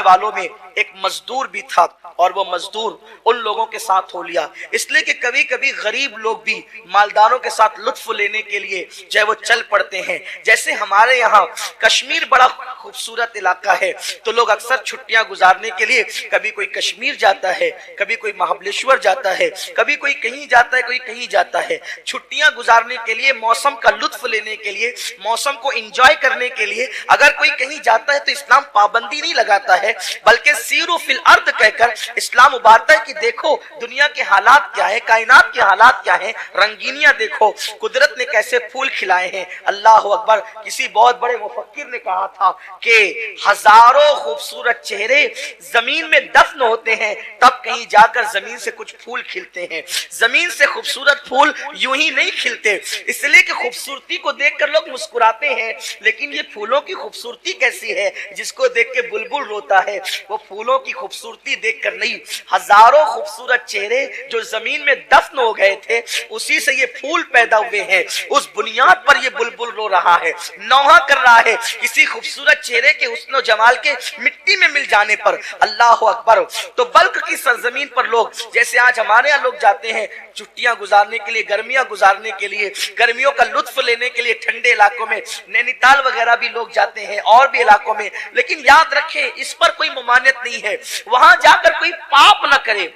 والوں میں ایک مزدور بھی تھا اور وہ مزدور ان لوگوں کے ساتھ ہو لیا، اس لیے کہ کبھی کبھی غریب لوگ بھی مالداروں کے ساتھ لطف لینے کے لیے جو ہے وہ چل پڑتے ہیں۔ جیسے ہمارے یہاں کشمیر بڑا خوبصورت علاقہ ہے تو لوگ اکثر چھٹیاں گزارنے کے لیے کبھی کوئی کشمیر جاتا ہے، کبھی کوئی مہابلیشور جاتا ہے، کبھی کوئی کہیں جاتا ہے، کوئی کہیں جاتا ہے۔ چھٹیاں گزارنے کے لیے، موسم کا لطف لینے کے لیے، موسم کو انجوائے کرنے کے لیے اگر کوئی کہیں جاتا ہے تو اسلام پابندی نہیں لگاتا ہے، بلکہ سیرو فی الارض کہہ کر اسلام ابھارتا ہے کہ دیکھو دنیا کے حالات کیا ہے، کائنات کے حالات کیا ہیں، رنگینیاں دیکھو، قدرت نے کیسے پھول کھلائے ہیں۔ اللہ اکبر۔ کسی بہت بڑے مفکر نے کہا تھا کہ ہزاروں خوبصورت چہرے زمین میں دفن ہوتے ہیں تب کہیں جا کر زمین سے کچھ پھول کھلتے ہیں۔ زمین سے خوبصورت پھول یوں ہی نہیں کھلتے، اس لیے کہ خوبصورتی کو دیکھ کر لوگ مسکراتے ہیں، لیکن یہ پھولوں کی خوبصورتی کیسی ہے جس کو دیکھ کے بلبل روتا ہے، وہ پھولوں کی خوبصورتی دیکھ کر نہیں، ہزاروں خوبصورت چہرے جو زمین میں دفن ہو گئے تھے اسی سے یہ پھول پیدا ہوئے ہیں، اس بنیاد پر یہ بلبل رو رہا ہے، نوحہ کر رہا ہے کسی خوبصورت چہرے کے حسن و جمال کے مٹی میں مل جانے پر۔ اللہ اکبر۔ تو بلخ کی سرزمین پر لوگ جیسے آج ہمارے یہاں لوگ جاتے ہیں چھٹیاں گزارنے کے لیے، گرمیاں گزارنے کے لیے، گرمیوں کا لطف لینے کے لیے ٹھنڈے علاقوں میں، نینی تال وغیرہ بھی لوگ جاتے ہیں اور بھی علاقوں میں، لیکن یاد رکھیں اس پر کوئی ممانعت نہیں ہے، وہاں جا کر کوئی پاپ نہ کرے،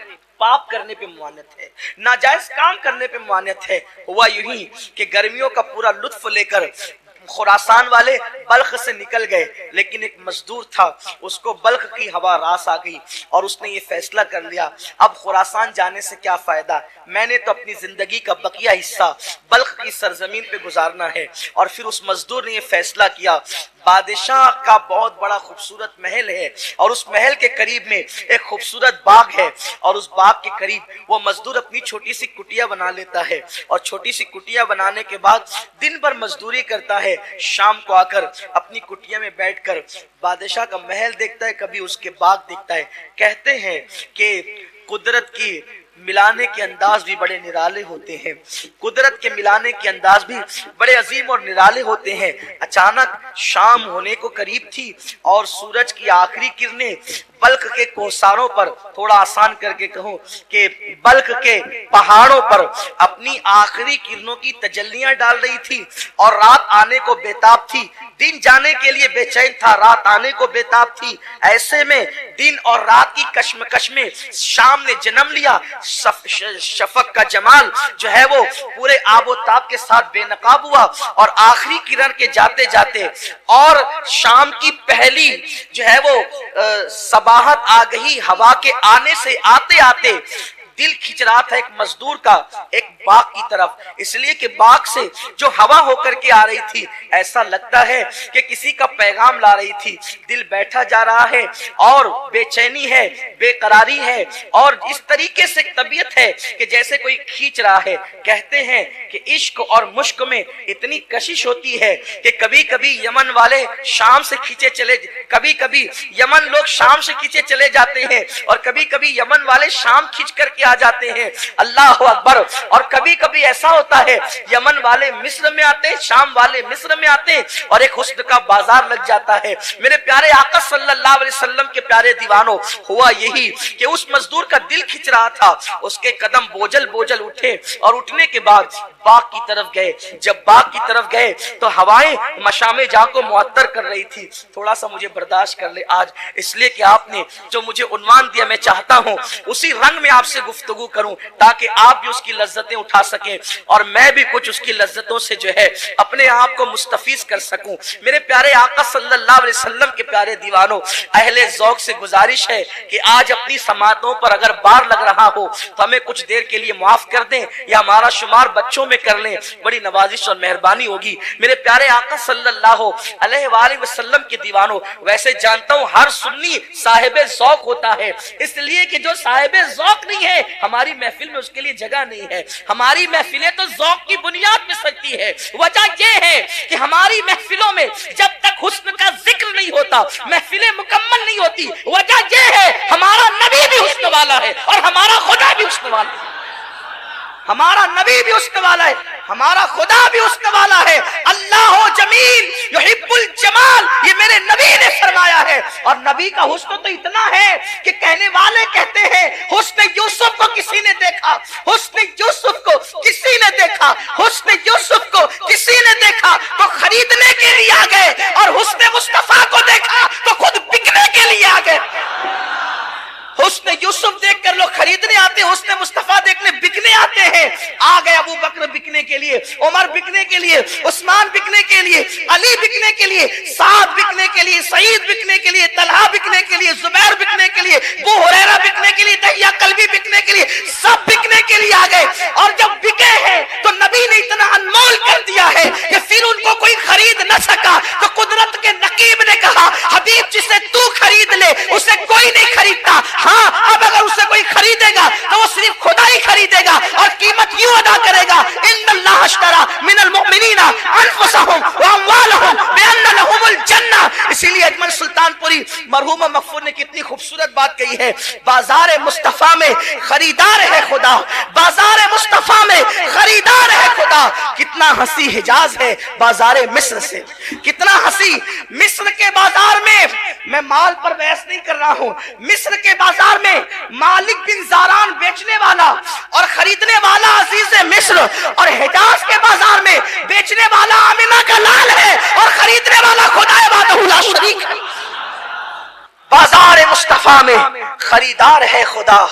پاپ کرنے پہ ممانعت ہے، ناجائز کام کرنے پہ ممانعت ہے۔ ہوا یوں ہی کہ گرمیوں کا پورا لطف لے کر خراسان والے بلخ سے نکل گئے، لیکن ایک مزدور تھا، اس کو بلخ کی ہوا راس آ گئی اور اس نے یہ فیصلہ کر لیا اب خراسان جانے سے کیا فائدہ، میں نے تو اپنی زندگی کا بقیہ حصہ بلخ کی سرزمین پہ گزارنا ہے۔ اور پھر اس مزدور نے یہ فیصلہ کیا، بادشاہ کا بہت بڑا خوبصورت محل ہے اور اس محل کے قریب میں ایک خوبصورت باغ ہے، اور اس باغ کے قریب وہ مزدور اپنی چھوٹی سی کٹیا بنا لیتا ہے، اور چھوٹی سی کٹیا بنانے کے بعد دن بھر مزدوری کرتا ہے، شام کو آ کر اپنی کٹیا میں بیٹھ کر بادشاہ کا محل دیکھتا ہے، کبھی اس کے باغ دیکھتا ہے۔ کہتے ہیں کہ قدرت کی ملانے کے انداز بھی بڑے نرالے ہوتے ہیں، قدرت کے ملانے کے انداز بھی بڑے عظیم اور نرالے ہوتے ہیں۔ اچانک شام ہونے کو قریب تھی اور سورج کی آخری کرنیں بلخ کے کوساروں پر، تھوڑا آسان کر کے کہوں کہ بلخ کے پہاڑوں پر اپنی آخری کرنوں کی تجلیاں ڈال رہی تھی، اور رات آنے کو بےتاب تھی، دن جانے کے لیے بے چین تھا، رات آنے کو بےتاب تھی۔ ایسے میں دن اور رات کی کشمکش میں شام نے جنم لیا، شفق کا جمال جو ہے وہ پورے آب و تاب کے ساتھ بے نقاب ہوا، اور آخری کرن کے جاتے جاتے اور شام کی پہلی جو ہے وہ صباحت آ گئی، ہوا کے آنے سے آتے آتے دل کھچ رہا تھا ایک مزدور کا ایک باغ کی طرف، اس لیے کہ باغ سے جو ہوا ہو کر کے آ رہی تھی ایسا لگتا ہے کہ کسی کا پیغام لا رہی تھی، دل بیٹھا جا رہا ہے اور بے چینی ہے، بے قراری ہے، اور اس طریقے سے طبیعت ہے کہ جیسے کوئی کھینچ رہا ہے۔ کہتے ہیں کہ عشق اور مشق میں اتنی کشش ہوتی ہے کہ کبھی کبھی یمن والے شام سے کھینچے چلے، کبھی کبھی یمن لوگ شام سے کھینچے چلے جاتے ہیں، اور کبھی کبھی یمن والے شام کھینچ کر کے آ جاتے ہیں۔ اللہ اکبر۔ اور کبھی کبھی ایسا ہوتا ہے یمن والے مصر میں آتے ہیں، شام والے مصر میں آتے ہیں، اور ایک حسن کا بازار لگ جاتا ہے۔ میرے پیارے آقا صلی اللہ علیہ وسلم کے پیارے دیوانوں، ہوا یہی کہ اس مزدور کا دل کھچ رہا تھا، اس کے قدم بوجھل بوجھل اٹھے، اور اٹھنے کے بعد باغ کی طرف گئے۔ جب باغ کی طرف گئے تو ہوائیں مشام جاں کو معطر کر رہی تھی۔ تھوڑا سا مجھے برداشت کر لے آج، اس لیے کہ آپ نے جو مجھے عنوان دیا میں چاہتا ہوں اسی رنگ میں آپ سے گفتگو کروں تاکہ آپ بھی اس کی لذتیں اٹھا سکیں اور میں بھی کچھ اس کی لذتوں سے جو ہے اپنے آپ کو مستفیض کر سکوں۔ میرے پیارے آقا صلی اللہ علیہ وسلم کے پیارے دیوانوں، اہل ذوق سے گزارش ہے کہ آج اپنی سماعتوں پر اگر بار لگ رہا ہو تو ہمیں کچھ دیر کے لیے معاف کر دیں یا ہمارا شمار بچوں میں کر لیں، بڑی نوازش اور مہربانی ہوگی۔ میرے پیارے آقا صلی اللہ علیہ وآلہ وسلم کے دیوانوں، ویسے جانتا ہوں ہر سنی صاحب ذوق ہوتا ہے، اس لیے کہ جو صاحب ذوق نہیں ہے ہماری محفل میں اس کے لیے جگہ نہیں ہے۔ ہماری محفلیں تو ذوق کی بنیاد پہ سجتی ہے۔ وجہ یہ ہے کہ ہماری محفلوں میں جب تک حسن کا ذکر نہیں ہوتا محفلیں مکمل نہیں ہوتی۔ وجہ یہ ہے ہمارا نبی بھی حسن والا ہے اور ہمارا خدا بھی حسن والا ہے۔ ہمارا نبی بھی حسن والا ہے، ہمارا خدا بھی حسن والا ہے۔ اللہ جمیل یحب الجمال، یہ میرے نبی نے فرمایا ہے۔ اور نبی کا حسن تو اتنا ہے کہ کہنے والے کہتے ہیں حسن یوسف کو کسی نے دیکھا، حسن یوسف کو کسی نے دیکھا، حسن یوسف کو کسی نے دیکھا تو خریدنے کے لیے آ گئے، اور حسن مصطفیٰ کو دیکھا تو خود بکنے کے لیے آ گئے۔ حسن یوسف دیکھ کر لوگ خریدنے آتے ہیں، حسن مصطفیٰ دیکھنے بکنے آتے ہیں۔ آ گئے ابو بکر بکنے کے لیے، عمر بکنے کے لیے، عثمان بکنے کے لیے، علی بکنے کے لیے، سعد بکنے کے لیے، سعید بکنے کے لیے، طلحہ بکنے کے لیے، زبیر بکنے کے لیے، ابو ہریرہ بکنے کے لیے، دہیہ کلبی بکنے کے لیے، سب بکنے کے لیے آ گئے۔ اور جب بکے ہیں تو نبی نے اتنا انمول کر دیا ہے کہ پھر ان کو کوئی خرید نہ سکا، تو قدرت کے نقیب نے کہا حبیب جسے تو خرید لے اسے کوئی نہیں خریدتا، ہاں اب اگر اسے کوئی خریدے گا تو وہ صرف خدا ہی خریدے گا، اور قیمت یوں ادا کرے گا ان اللہ اشترى من المؤمنین انفسهم واموالهم بان لهم الجنہ۔ اسی لیے اجمل سلطان پوری مرحوم مغفور نے کتنی خوبصورت بات کہی ہے، بازار مصطفیٰ میں خریدار ہے خدا، بازار مصطفیٰ میں خریدار ہے خدا۔ کتنا ہنسی حجاز ہے بازار مصر سے، کتنا ہنسی مصر کے بازار میں مال پر بحث نہیں کر رہا ہوں، مصر کے بازار میں مالک بن زاران بیچنے والا اور خریدنے والا عزیز مصر، اور حجاز کے بازار میں بیچنے والا آمنہ کا لال ہے اور خریدنے والا خدا وحدہ لا شریک ہے۔ بازار مصطفیٰ میں خریدار ہے خدا۔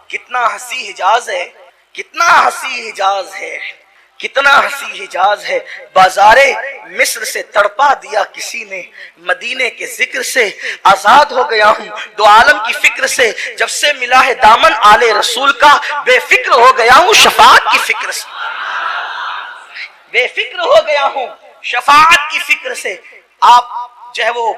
کتنا ہنسی حجاز ہے، کتنا ہنسی حجاز ہے، کتنا ہنسی حجاز ہے۔ بازار مصر سے تڑپا دیا کسی نے، مدینے کے ذکر سے آزاد ہو گیا ہوں، دو عالم کی فکر سے جب سے ملا ہے دامن آل رسول کا، بے فکر ہو گیا ہوں شفاعت کی فکر سے، بے فکر ہو گیا ہوں شفاعت کی فکر سے۔ آپ جو ہے وہ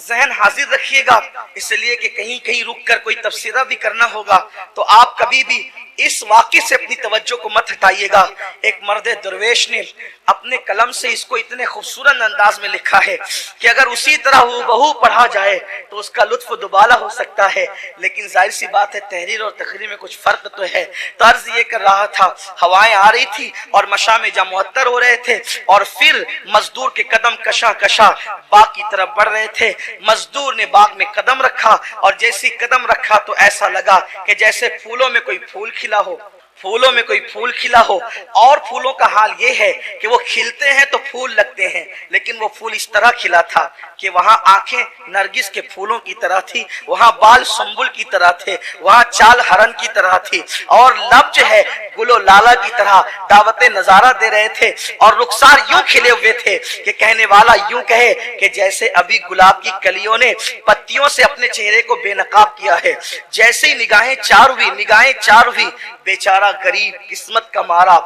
ذہن حاضر رکھیے گا، اس لیے کہ کہیں کہیں رک کر کوئی تفسیرہ بھی کرنا ہوگا، تو آپ کبھی بھی اس واقعے سے اپنی توجہ کو مت ہٹائیے گا۔ ایک مرد درویش نے اپنے قلم سے اس کو اتنے خوبصورت انداز میں لکھا ہے کہ اگر اسی طرح ہو پڑھا جائے تو اس کا لطف دوبالا ہو سکتا ہے، لیکن ظاہر سی بات ہے تحریر اور تقریر میں کچھ فرق تو ہے۔ طرز یہ کر رہا تھا، ہوائیں آ رہی تھی اور مشام جا معطر ہو رہے تھے، اور پھر مزدور کے قدم کشا کشا باغ کی طرف بڑھ رہے تھے۔ مزدور نے باغ میں قدم رکھا، اور جیسی قدم رکھا تو ایسا لگا کہ جیسے پھولوں میں کوئی پھول کھلا ہو، پھولوں میں کوئی پھول کھلا ہو۔ اور پھولوں کا حال یہ ہے کہ وہ کھلتے ہیں تو پھول لگتے ہیں، لیکن وہ پھول اس طرح کھلا تھا کہ وہاں آنکھیں نرگس کے پھولوں کی طرح تھی، وہاں بال سنبل کی طرح تھے، وہاں چال ہرن کی طرح تھی، اور لب جو ہے گل و لالا کی طرح دعوت نظارہ دے رہے تھے، اور رخسار یوں کھلے ہوئے تھے کہ کہنے والا یوں کہے کہ جیسے ابھی گلاب کی کلیوں نے پتیوں سے اپنے چہرے کو بے نقاب کیا ہے۔ جیسے ہی نگاہیں چار ہوئی، بیچارہ غریب قسمت کا مارا،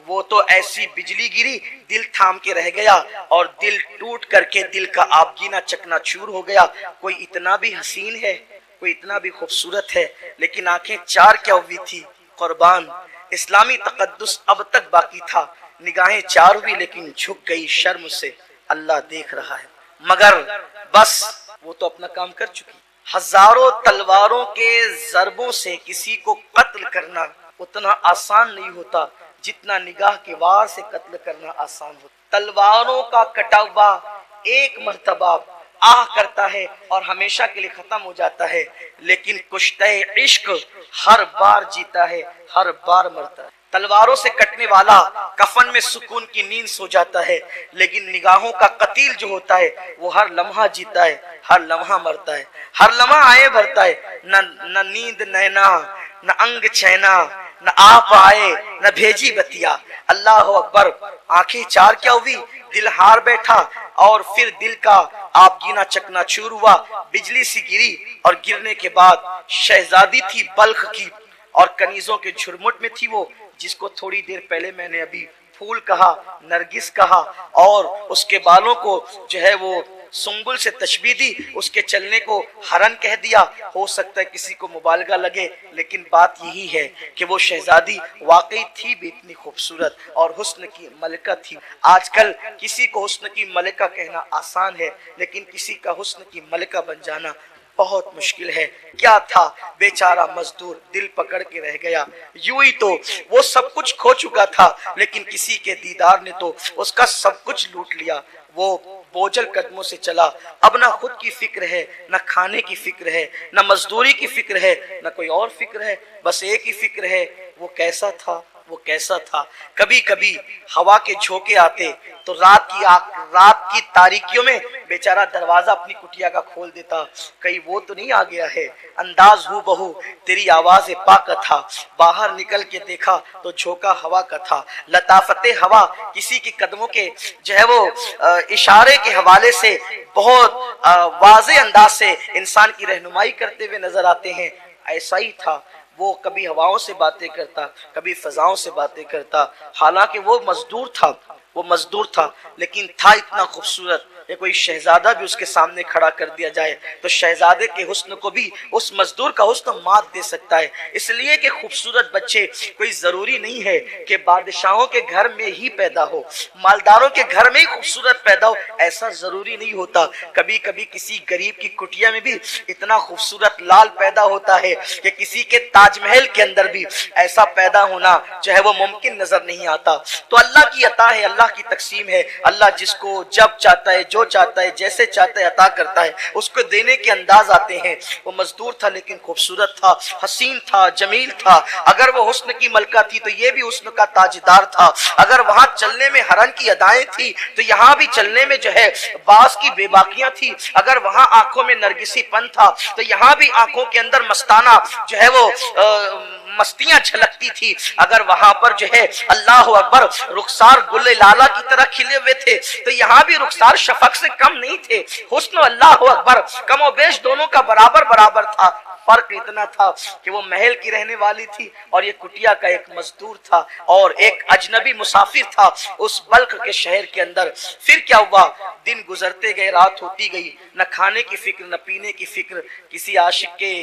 وہ تو ایسی بجلی گری دل تھام کے رہ گیا، اور دل ٹوٹ کر کے دل کا آبگینہ چکنا چور ہو گیا۔ کوئی اتنا بھی حسین ہے، کوئی اتنا بھی خوبصورت ہے، لیکن آنکھیں چار کیا ہوئی تھی قربان، اسلامی تقدس اب تک باقی تھا، نگاہیں چار ہوئی لیکن جھک گئی شرم سے، اللہ دیکھ رہا ہے، مگر بس وہ تو اپنا کام کر چکی۔ ہزاروں تلواروں کے ضربوں سے کسی کو قتل کرنا اتنا آسان نہیں ہوتا جتنا نگاہ کے وار سے قتل کرنا آسان ہوتا۔ تلواروں کا کٹا ہوا ایک مرتبہ آہ کرتا ہے اور ہمیشہ کے لیے ختم ہو جاتا ہے، لیکن کشتہ عشق ہر بار جیتا ہے، ہر بار مرتا ہے۔ تلواروں سے کٹنے والا کفن میں سکون کی نیند سو جاتا ہے، لیکن نگاہوں کا قتیل جو ہوتا ہے وہ ہر لمحہ جیتا ہے، ہر لمحہ مرتا ہے، ہر لمحہ آئے بھرتا ہے، نہ نیند نینا، نہ انگ چینا، نہ آپ آئے نہ بھیجی بتیا۔ اللہ اکبر، آنکھیں چار کیا ہوئی، دل ہار بیٹھا، اور پھر دل کا آپ گینا چکنا چور ہوا، بجلی سی گری، اور گرنے کے بعد شہزادی تھی بلخ کی، اور کنیزوں کے جھرمٹ میں تھی وہ، جس کو تھوڑی دیر پہلے میں نے ابھی پھول کہا، نرگس کہا، اور اس کے بالوں کو جو ہے وہ سنبل سے تشبیہ دی، اس کے چلنے کو ہرن کہہ دیا۔ ہو سکتا ہے کسی کو مبالغہ لگے، لیکن بات یہی ہے کہ وہ شہزادی واقعی تھی بھی اتنی خوبصورت اور حسن کی ملکہ تھی۔ آج کل کسی کو حسن کی ملکہ کہنا آسان ہے، لیکن کسی کا حسن کی ملکہ بن جانا بہت مشکل ہے۔ کیا تھا بیچارہ مزدور، دل پکڑ کے رہ گیا۔ یوں ہی تو وہ سب کچھ کھو چکا تھا، لیکن کسی کے دیدار نے تو اس کا سب کچھ لوٹ لیا۔ وہ بوجھل قدموں سے چلا، اب نہ خود کی فکر ہے، نہ کھانے کی فکر ہے، نہ مزدوری کی فکر ہے، نہ کوئی اور فکر ہے، بس ایک ہی فکر ہے، وہ کیسا تھا، وہ کیسا تھا۔ کبھی کبھی ہوا کے جھونکے آتے تو رات کی تاریکیوں میں بیچارہ دروازہ اپنی کٹیا کا کھول دیتا، کہیں وہ تو نہیں آ گیا ہے۔ انداز ہو بہو تیری آواز پاک تھا، باہر نکل کے دیکھا تو جھونکا ہوا کا تھا۔ لطافت ہوا کسی کے قدموں کے جو ہے وہ اشارے کے حوالے سے بہت واضح انداز سے انسان کی رہنمائی کرتے ہوئے نظر آتے ہیں۔ ایسا ہی تھا، وہ کبھی ہواؤں سے باتیں کرتا، کبھی فضاؤں سے باتیں کرتا، حالانکہ وہ مزدور تھا لیکن تھا اتنا خوبصورت کہ کوئی شہزادہ بھی اس کے سامنے کھڑا کر دیا جائے تو شہزادے کے حسن کو بھی اس مزدور کا حسن مات دے سکتا ہے۔ اس لیے کہ خوبصورت بچے کوئی ضروری نہیں ہے کہ بادشاہوں کے گھر میں ہی پیدا ہو، مالداروں کے گھر میں ہی خوبصورت پیدا ہو، ایسا ضروری نہیں ہوتا۔ کبھی کبھی کسی غریب کی کٹیا میں بھی اتنا خوبصورت لال پیدا ہوتا ہے کہ کسی کے تاج محل کے اندر بھی ایسا پیدا ہونا جو ہے وہ ممکن نظر نہیں آتا۔ تو اللہ کی عطا ہے، اللہ کی تقسیم ہے، اللہ جس کو جب چاہتا ہے، جو چاہتا ہے، جیسے چاہتا ہے عطا کرتا ہے، اس کو دینے کے انداز آتے ہیں۔ وہ مزدور تھا لیکن خوبصورت تھا، حسین تھا، جمیل تھا۔ اگر وہ حسن کی ملکہ تھی تو یہ بھی حسن کا تاجدار تھا۔ اگر وہاں چلنے میں ہرن کی ادائیں تھی تو یہاں بھی چلنے میں جو ہے باز کی بے باکیاں تھی۔ اگر وہاں آنکھوں میں نرگسی پن تھا تو یہاں بھی آنکھوں کے اندر مستانہ جو ہے وہ مستیاں جھلکتی تھی۔ اگر وہاں پر جو ہے اللہ اکبر رخسار گل لالا کی طرح کھلے ہوئے تھے تو یہاں بھی رخسار شفق سے کم نہیں تھے۔ حسن اللہ اکبر کم و بیش دونوں کا برابر تھا۔ فرق اتنا تھا کہ وہ محل کی رہنے والی تھی اور یہ کٹیا کا ایک مزدور تھا اور ایک اجنبی مسافر تھا اس بلخ کے شہر کے اندر۔ پھر کیا ہوا؟ دن گزرتے گئے، رات ہوتی گئی، نہ کھانے کی فکر، نہ پینے کی فکر۔ کسی عاشق کے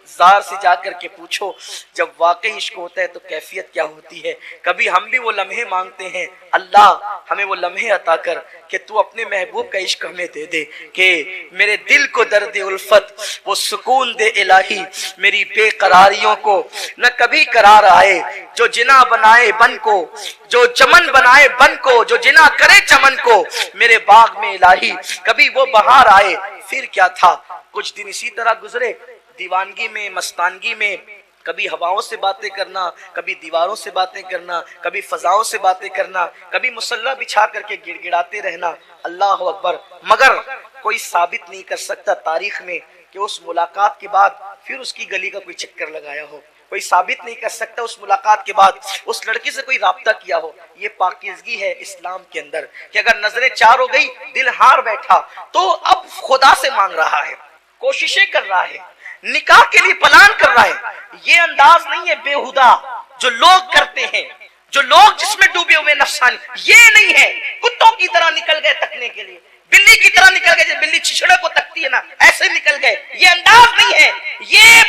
زار سے جا کر کے پوچھو جب واقعی عشق ہوتا ہے تو کیفیت کیا ہوتی ہے۔ کبھی ہم بھی وہ لمحے مانگتے ہیں، اللہ ہمیں وہ لمحے عطا کر کہ تو اپنے محبوب کا عشق ہمیں دے دے، کہ میرے دل کو درد الفت وہ سکون دے الہی، میری بے قراریوں کو نہ کبھی قرار آئے، جو جنا بنائے بن کو، جو چمن بنائے بن کو، جو جنا کرے چمن کو، میرے باغ میں الہی کبھی وہ بہار آئے۔ پھر کیا تھا؟ کچھ دن اسی طرح گزرے، دیوانگی میں، مستانگی میں، کبھی ہواؤں سے باتیں کرنا، کبھی دیواروں سے باتیں کرنا، کبھی فضاؤں سے باتیں کرنا، کبھی مصلح بچھا کر کے گڑ گڑاتے رہنا، اللہ اکبر۔ مگر کوئی ثابت نہیں کر سکتا تاریخ میں کہ اس ملاقات کے بعد پھر اس کی گلی کا کوئی چکر لگایا ہو، کوئی ثابت نہیں کر سکتا اس ملاقات کے بعد اس لڑکی سے کوئی رابطہ کیا ہو۔ یہ پاکیزگی ہے اسلام کے اندر کہ اگر نظریں چار ہو گئی، دل ہار بیٹھا تو اب خدا سے مانگ رہا ہے، کوششیں کر رہا ہے، نکاح کے لیے پلان کر رہا ہے۔ یہ انداز نہیں ہے بیہودہ جو لوگ کرتے ہیں، جو لوگ جس میں ڈوبے ہوئے نفسانی، یہ نہیں ہے کتوں کی طرح نکل گئے تکنے کے لیے، بلی کی طرح نکل گئے، جیسے بلی چھچڑے کو تکتی ہے نا، ایسے نکل گئے۔ یہ انداز نہیں ہے، یہ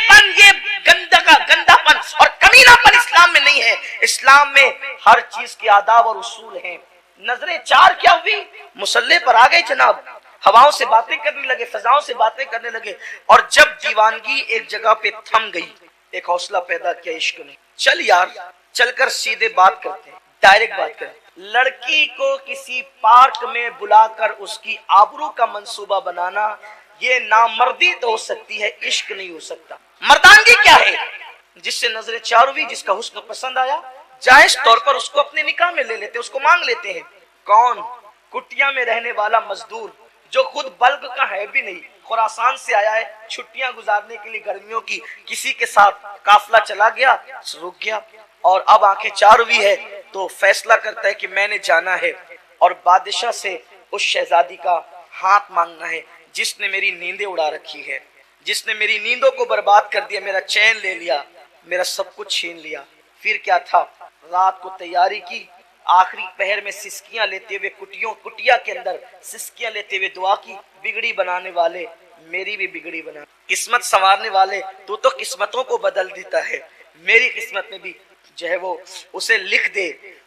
گندا پن اور کمینہ پن اسلام میں نہیں ہے۔ اسلام میں ہر چیز کے آداب اور اصول ہیں۔ نظریں چار کیا ہوئی؟ مسلح پر آ گئے جناب، ہواؤں سے باتیں کرنے لگے، فضاؤں سے باتیں کرنے لگے، اور جب دیوانگی ایک جگہ پہ تھم گئی، ایک حوصلہ پیدا کیا عشق نے، چل یار چل کر سیدھے بات کرتے ہیں، ڈائریکٹ بات کریں۔ لڑکی کو کسی پارک میں بلا کر اس کی آبرو کا منصوبہ بنانا، یہ نامردی تو ہو سکتی ہے، عشق نہیں ہو سکتا۔ مردانگی کیا ہے؟ جس سے نظر چار ہوئی، جس کا حسن پسند آیا، جائز طور پر اس کو اپنے نکاح میں لے لیتے، اس کو مانگ لیتے ہیں۔ کون؟ کٹیا میں رہنے والا مزدور جو خود بلخ کا ہے بھی نہیں، خراسان سے آیا ہے چھٹیاں گزارنے کے لیے گرمیوں کی، کسی کے ساتھ قافلہ چلا گیا، رک گیا، اور اب آنکھیں چار ہوئی ہے تو فیصلہ کرتا ہے کہ میں نے جانا ہے اور بادشاہ سے اس شہزادی کا ہاتھ مانگنا ہے جس نے میری نیندیں اڑا رکھی ہے، جس نے میری نیندوں کو برباد کر دیا، میرا چین لے لیا، میرا سب کچھ چھین لیا۔ پھر کیا تھا؟ رات کو تیاری کی، آخری پہر میں سسکیاں لیتے ہوئے کٹیا کے اندر سسکیاں لیتے ہوئے دعا کی، بگڑی بنانے والے میری بھی بگڑی بنا، قسمت سنوارنے والے تو قسمتوں کو بدل دیتا ہے، میری قسمت میں بھی جو ہے وہ اسے لکھ دے،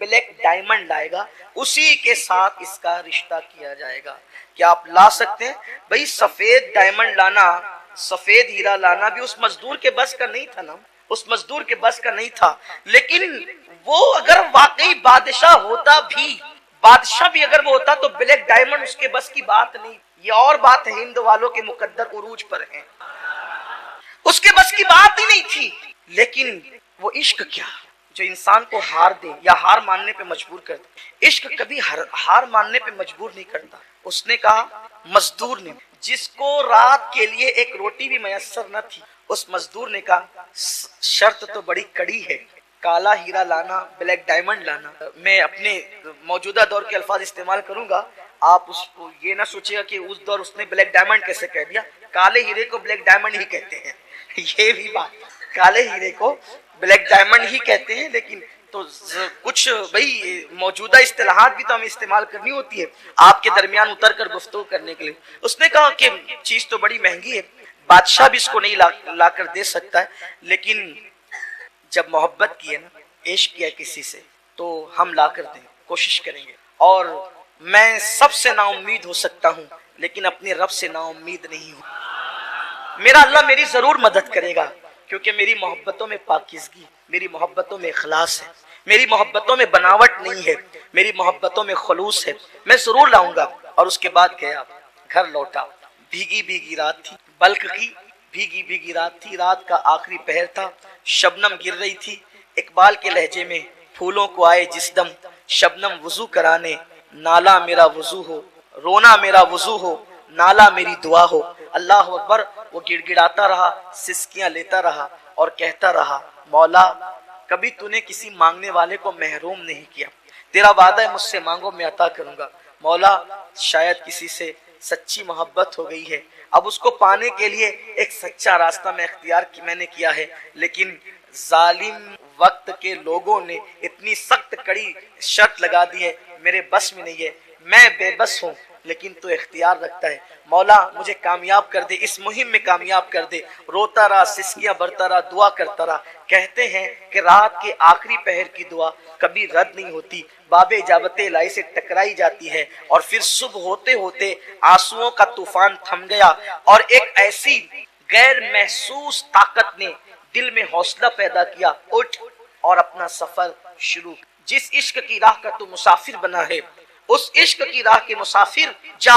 بلیک ڈائمنڈ لائے گا، اسی کے ساتھ اس کا رشتہ کیا جائے گا۔ کیا آپ لا سکتے ہیں؟ بھئی سفید ڈائمنڈ لانا، سفید ہیرا لانا بھی اس مزدور کے بس کا نہیں تھا نا، اس مزدور کے بس کا نہیں تھا۔ لیکن وہ اگر واقعی بادشاہ ہوتا بھی، بادشاہ بھی اگر وہ ہوتا تو بلیک ڈائمنڈ اس کے بس کی بات نہیں۔ یہ اور بات ہے، ہند والوں کے مقدر عروج پر ہیں، اس کے بس کی بات ہی نہیں تھی۔ لیکن وہ عشق کیا جو انسان کو ہار دے یا ہار ماننے پہ مجبور کر دے۔ عشق کبھی ہار ماننے پہ مجبور نہیں کرتا۔ اس نے کہا، مزدور نے، جس کو رات کے لیے ایک روٹی بھی میسر نہ تھی، اس مزدور نے کہا شرط تو بڑی کڑی ہے، کالا ہیرا لانا، بلیک ڈائمنڈ لانا۔ میں اپنے موجودہ دور کے الفاظ استعمال کروں گا، آپ اس کو یہ نہ سوچے گا کہ اس دور اس نے بلیک ڈائمنڈ کیسے کہہ دیا، کالے ہیرے کو بلیک ڈائمنڈ ہی کہتے ہیں، یہ بھی بات، کالے ہیرے کو بلیک ڈائمنڈ ہی کہتے ہیں۔ لیکن تو کچھ بھئی موجودہ اصطلاحات بھی تو ہمیں استعمال کرنی ہوتی ہے آپ کے درمیان اتر کر گفتگو کرنے کے لیے۔ اس نے کہا کہ چیز تو بڑی مہنگی ہے، بادشاہ بھی اس کو نہیں لا کر دے سکتا ہے، لیکن جب محبت کی ہے نا، عشق کیا کسی سے، تو ہم لا کر دیں، کوشش کریں گے۔ اور میں سب سے نا امید ہو سکتا ہوں، لیکن اپنے رب سے نا امید نہیں ہوں۔ میرا اللہ میری ضرور مدد کرے گا، کیونکہ میری محبتوں میں پاکیزگی، میری محبتوں میں اخلاص ہے، میری محبتوں میں بناوٹ نہیں ہے، میری محبتوں میں خلوص ہے۔ میں ضرور لاؤں گا۔ اور اس کے بعد گیا، گھر لوٹا، بھیگی بھیگی رات تھی، بلک کی بھیگی بھیگی رات تھی، رات کا آخری پہر تھا، شبنم گر رہی تھی۔ اقبال کے لہجے میں، پھولوں کو آئے جس دم شبنم وضو کرانے، نالا میرا وضو ہو، رونا میرا وضو ہو، نالا میری دعا ہو۔ اللہ اکبر۔ وہ گڑ گڑاتا رہا، سسکیاں لیتا رہا اور کہتا رہا، مولا کبھی تو نے کسی مانگنے والے کو محروم نہیں کیا، تیرا وعدہ ہے مجھ سے مانگو میں عطا کروں گا۔ مولا شاید کسی سے سچی محبت ہو گئی ہے، اب اس کو پانے کے لیے ایک سچا راستہ میں اختیار میں نے کیا ہے، لیکن ظالم وقت کے لوگوں نے اتنی سخت کڑی شرط لگا دی ہے، میرے بس میں نہیں ہے، میں بے بس ہوں، لیکن تو اختیار رکھتا ہے۔ مولا مجھے کامیاب کر دے، اس مہم میں کامیاب کر دے۔ روتا رہا، سسکیاں برتا رہا، دعا کرتا رہا۔ کہتے ہیں کہ رات کے آخری پہر کی دعا کبھی رد نہیں ہوتی، باب اجابت الہی سے ٹکرائی جاتی ہے، اور پھر صبح ہوتے ہوتے آنسوؤں کا طوفان تھم گیا، اور ایک ایسی غیر محسوس طاقت نے دل میں حوصلہ پیدا کیا، اٹھ اور اپنا سفر شروع۔ جس عشق کی راہ کا تو مسافر بنا ہے، اس عشق کی راہ کے مسافر، جا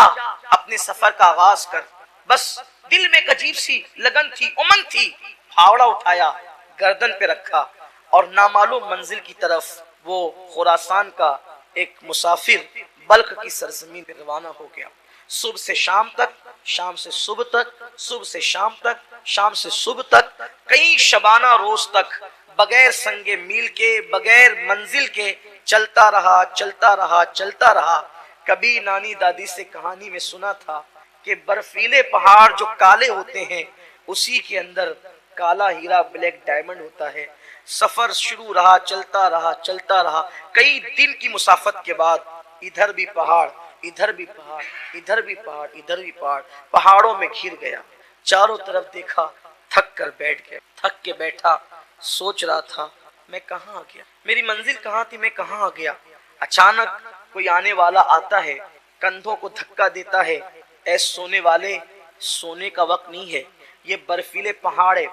اپنے سفر کا آغاز کر۔ بس دل میں ایک عجیب سی لگن تھی، امنگ تھی، پھاوڑا اٹھایا، گردن پہ رکھا، اور نامعلوم منزل کی طرف وہ خراسان کا ایک مسافر بلخ کی سرزمین پہ روانہ ہو گیا۔ صبح سے شام تک، شام سے صبح تک، صبح سے شام تک، شام سے صبح تک، کئی شبانہ روز تک، بغیر سنگ میل کے، بغیر منزل کے چلتا رہا، چلتا رہا، چلتا رہا۔ کبھی نانی دادی سے کہانی میں سنا تھا کہ برفیلے پہاڑ جو کالے ہوتے ہیں، اسی کے اندر کالا ہیرا بلیک ڈائمنڈ ہوتا ہے۔ سفر شروع رہا، چلتا رہا، چلتا رہا، کئی دن کی مسافت کے بعد ادھر بھی پہاڑ، ادھر بھی پہاڑ، ادھر بھی پہاڑ، ادھر بھی پہاڑ، پہاڑوں میں گھر گیا۔ چاروں طرف دیکھا، تھک کر بیٹھ گیا، تھک کے بیٹھا، سوچ رہا تھا میں کہاں آ گیا، میری منزل کہاں تھی، میں کہاں آ گیا۔ اچانک کوئی آنے والا آتا ہے، کندھوں کو دھکا دیتا ہے، اے سونے والے، سونے کا وقت نہیں ہے، یہ برفیلے پہاڑ ہے،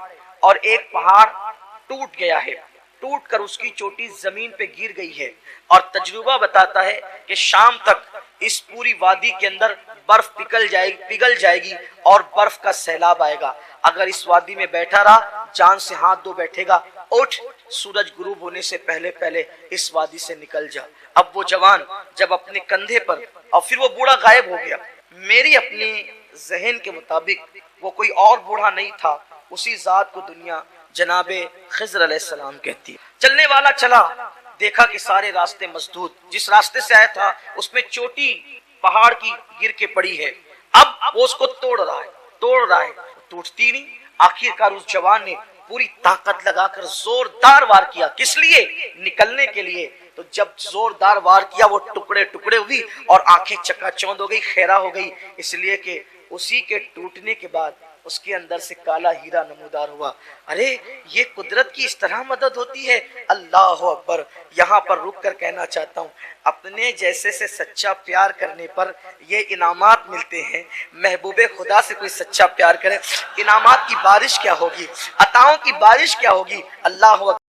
اور ایک پہاڑ ٹوٹ گیا ہے، ٹوٹ کر اس کی چوٹی زمین پہ گر گئی ہے، اور تجربہ بتاتا ہے کہ شام تک اس پوری وادی کے اندر برف پگھل جائے گی اور برف کا سیلاب آئے گا۔ اگر اس وادی میں بیٹھا رہا، جان سے ہاتھ دھو بیٹھے گا، اٹھ، سورج غروب ہونے سے پہلے پہلے اس وادی سے نکل جا۔ اب وہ جوان جب اپنے کندھے پر، اور پھر وہ بوڑھا غائب ہو گیا۔ میری اپنے ذہن کے مطابق وہ کوئی اور بوڑھا نہیں تھا، اسی ذات کو دنیا جناب خضر علیہ السلام کہتی ہے۔ چلنے والا چلا، دیکھا کہ سارے راستے مسدود، جس راستے سے آیا تھا اس میں چوٹی پہاڑ کی گر کے پڑی ہے، اب وہ اس کو توڑ رہا ہے، ٹوٹتی نہیں۔ آخر کار اس جوان نے پوری طاقت لگا کر زوردار وار کیا، کس لیے؟ نکلنے کے لیے۔ تو جب زوردار وار کیا، وہ ٹکڑے ٹکڑے ہوئی اور آنکھیں چکا چوند ہو گئی، خیرہ ہو گئی، اس لیے کہ اسی کے ٹوٹنے کے بعد اس کے اندر سے کالا ہیرا نمودار ہوا۔ ارے یہ قدرت کی اس طرح مدد ہوتی ہے، اللہ اکبر۔ یہاں پر رک کر کہنا چاہتا ہوں، اپنے جیسے سے سچا پیار کرنے پر یہ انعامات ملتے ہیں۔ محبوب خدا سے کوئی سچا پیار کرے، انعامات کی بارش کیا ہوگی، عطاؤں کی بارش کیا ہوگی، اللہ اکبر۔